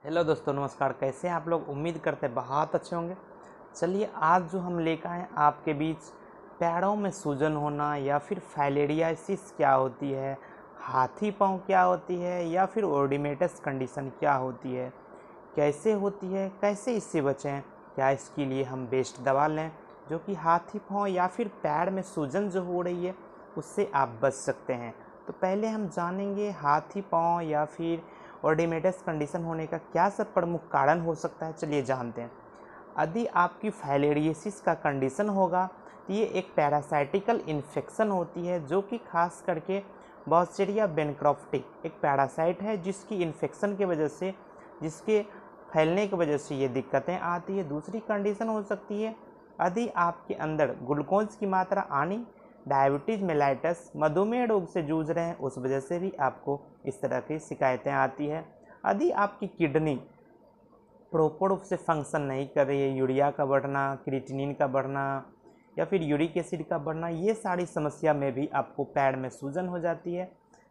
Hello दोस्तों, नमस्कार। कैसे हैं आप लोग? उम्मीद करते हैं बहुत अच्छे होंगे। चलिए, आज जो हम लेकर आए आपके बीच पैरों में सूजन होना या फिर फाइलेरियासिस क्या होती है, हाथी पाँव क्या होती है या फिर ओर्डिमेटस कंडीशन क्या होती है, कैसे होती है, कैसे इससे बचें, क्या इसके लिए हम बेस्ट दवा लें जो कि हाथी पाँव या फिर पैर में सूजन जो हो रही है उससे आप बच सकते हैं। तो पहले हम जानेंगे हाथी पाँव या फिर ओर्डिमेटस कंडीशन होने का क्या सब प्रमुख कारण हो सकता है। चलिए जानते हैं। यदि आपकी फाइलेरियोसिस का कंडीशन होगा तो ये एक पैरासाइटिकल इन्फेक्शन होती है जो कि खास करके बॉसेरिया बेनक्रॉफ्टी एक पैरासाइट है जिसकी इन्फेक्शन की वजह से, जिसके फैलने की वजह से ये दिक्कतें आती है। दूसरी कंडीशन हो सकती है यदि आपके अंदर ग्लूकोज की मात्रा आनी, डायबिटीज़ मेलाइटस मधुमेह रोग से जूझ रहे हैं, उस वजह से भी आपको इस तरह की शिकायतें आती है। यदि आपकी किडनी प्रॉपर रूप से फंक्शन नहीं कर रही है, यूरिया का बढ़ना, क्रिएटिनिन का बढ़ना या फिर यूरिक एसिड का बढ़ना, ये सारी समस्या में भी आपको पैर में सूजन हो जाती है।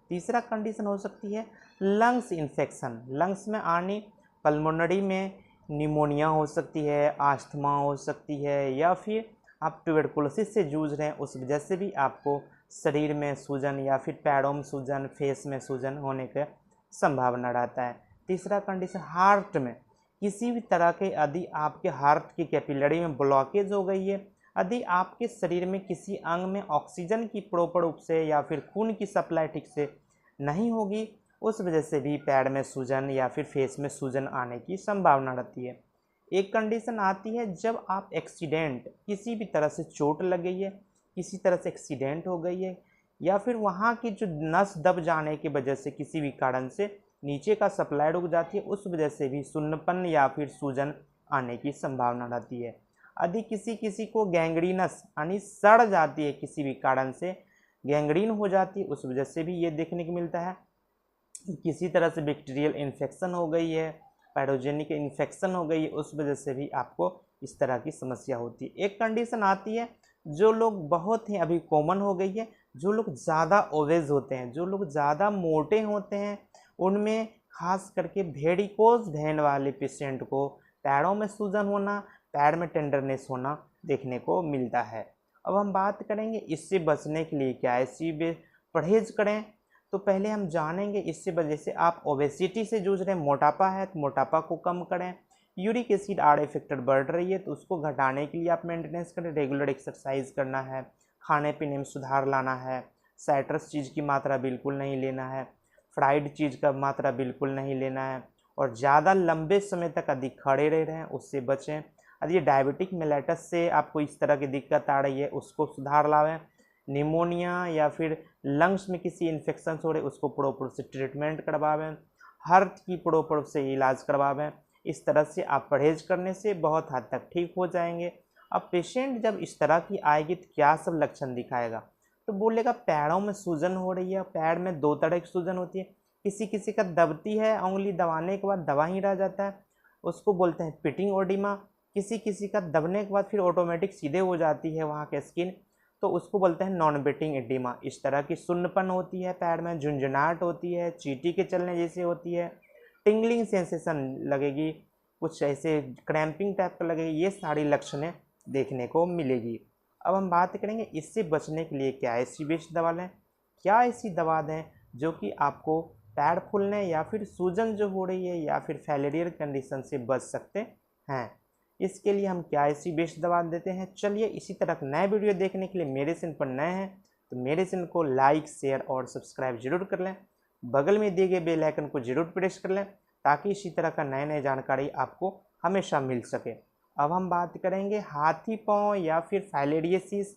तीसरा कंडीशन हो सकती है लंग्स इन्फेक्शन, लंग्स में आनी, पल्मोनरी में निमोनिया हो सकती है, आस्थमा हो सकती है या फिर आप ट्यूबरकुलोसिस से जूझ रहे हैं, उस वजह से भी आपको शरीर में सूजन या फिर पैरों में सूजन, फेस में सूजन होने का संभावना रहता है। तीसरा कंडीशन हार्ट में किसी भी तरह के, यदि आपके हार्ट की कैपिलरी में ब्लॉकेज हो गई है, यदि आपके शरीर में किसी अंग में ऑक्सीजन की प्रॉपर रूप से या फिर खून की सप्लाई ठीक से नहीं होगी, उस वजह से भी पैर में सूजन या फिर फेस में सूजन आने की संभावना रहती है। एक कंडीशन आती है जब आप एक्सीडेंट, किसी भी तरह से चोट लग गई है, किसी तरह से एक्सीडेंट हो गई है या फिर वहाँ की जो नस दब जाने की वजह से किसी भी कारण से नीचे का सप्लाई रुक जाती है, उस वजह से भी सुन्नपन या फिर सूजन आने की संभावना रहती है। यदि किसी किसी को गैंग्रीनस यानी सड़ जाती है, किसी भी कारण से गैंग्रीन हो जाती है, उस वजह से भी ये देखने को मिलता है। किसी तरह से बैक्टीरियल इन्फेक्शन हो गई है, पैथोजेनिक इन्फेक्शन हो गई है, उस वजह से भी आपको इस तरह की समस्या होती है। एक कंडीशन आती है जो लोग बहुत ही अभी कॉमन हो गई है, जो लोग ज़्यादा ओवेज होते हैं, जो लोग ज़्यादा मोटे होते हैं, उनमें खास करके वेरिकोज वेन वाले पेशेंट को पैरों में सूजन होना, पैर में टेंडरनेस होना देखने को मिलता है। अब हम बात करेंगे इससे बचने के लिए क्या ऐसी परहेज करें। तो पहले हम जानेंगे इससे वजह से आप ओबेसिटी से जूझ रहे हैं, मोटापा है तो मोटापा को कम करें, यूरिक एसिड आर इफेक्टेड बढ़ रही है तो उसको घटाने के लिए आप मेंटेनेंस करें, रेगुलर एक्सरसाइज करना है, खाने पीने में सुधार लाना है, साइट्रस चीज़ की मात्रा बिल्कुल नहीं लेना है, फ्राइड चीज़ का मात्रा बिल्कुल नहीं लेना है और ज़्यादा लंबे समय तक अधिक खड़े रह रहे हैं उससे बचें। यदि डायबिटिक मेलाइटस से आपको इस तरह की दिक्कत आ रही है उसको सुधार लाएं, निमोनिया या फिर लंग्स में किसी इन्फेक्शन हो रहे उसको प्रॉपर से ट्रीटमेंट करवावें, हार्ट की प्रॉपर से इलाज करवावें। इस तरह से आप परहेज करने से बहुत हद तक ठीक हो जाएंगे। अब पेशेंट जब इस तरह की आएगी तो क्या सब लक्षण दिखाएगा, तो बोलेगा पैरों में सूजन हो रही है। पैर में दो तरह की सूजन होती है, किसी किसी का दबती है, उंगली दबाने के बाद दबा ही रह जाता है, उसको बोलते हैं पिटिंग ओडिमा। किसी किसी का दबने के बाद फिर ऑटोमेटिक सीधे हो जाती है वहाँ के स्किन, तो उसको बोलते हैं नॉन बिटिंग एडिमा। इस तरह की सुन्नपन होती है, पैर में झुंझुनाहट होती है, चींटी के चलने जैसी होती है, टिंगलिंग सेंसेशन लगेगी, कुछ ऐसे क्रैम्पिंग टाइप का लगेगी, ये सारी लक्षणें देखने को मिलेगी। अब हम बात करेंगे इससे बचने के लिए क्या ऐसी बेस्ट दवा लें, क्या ऐसी दवा दें जो कि आपको पैर फूलने या फिर सूजन जो हो रही है या फिर फैलेरियर कंडीशन से बच सकते हैं। इसके लिए हम क्या ऐसी बेस्ट दवा देते हैं। चलिए, इसी तरह नए वीडियो देखने के लिए मेरे चैनल पर नए हैं तो मेरे चैनल को लाइक, शेयर और सब्सक्राइब जरूर कर लें, बगल में दिए गए बेल आइकन को जरूर प्रेस कर लें ताकि इसी तरह का नए नए जानकारी आपको हमेशा मिल सके। अब हम बात करेंगे हाथी पाँव या फिर फाइलेरियोसिस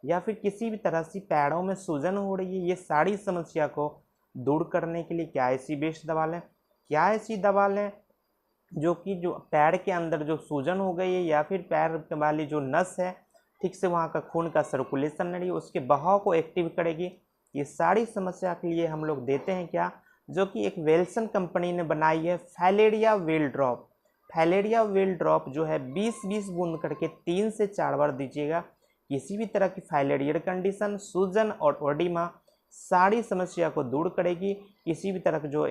या फिर किसी भी तरह से पैरों में सूजन हो रही है, ये सारी समस्या को दूर करने के लिए क्या ऐसी बेस्ट दवा लें, क्या ऐसी दवा लें जो कि जो पैर के अंदर जो सूजन हो गई है या फिर पैर वाली जो नस है ठीक से वहाँ का खून का सर्कुलेशन नहीं, उसके बहाव को एक्टिव करेगी। ये सारी समस्या के लिए हम लोग देते हैं क्या, जो कि एक वेल्सन कंपनी ने बनाई है filaria wheel drop. Filaria wheel drop जो है 20-20 बूंद करके 3 से 4 बार दीजिएगा। किसी भी तरह की फाइलेरियर कंडीशन, सूजन और ओडिमा सारी समस्या को दूर करेगी। किसी भी तरह का जो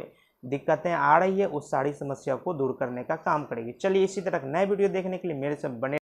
दिक्कतें आ रही है उस सारी समस्या को दूर करने का काम करेगी। चलिए इसी तरह नए वीडियो देखने के लिए मेरे से बने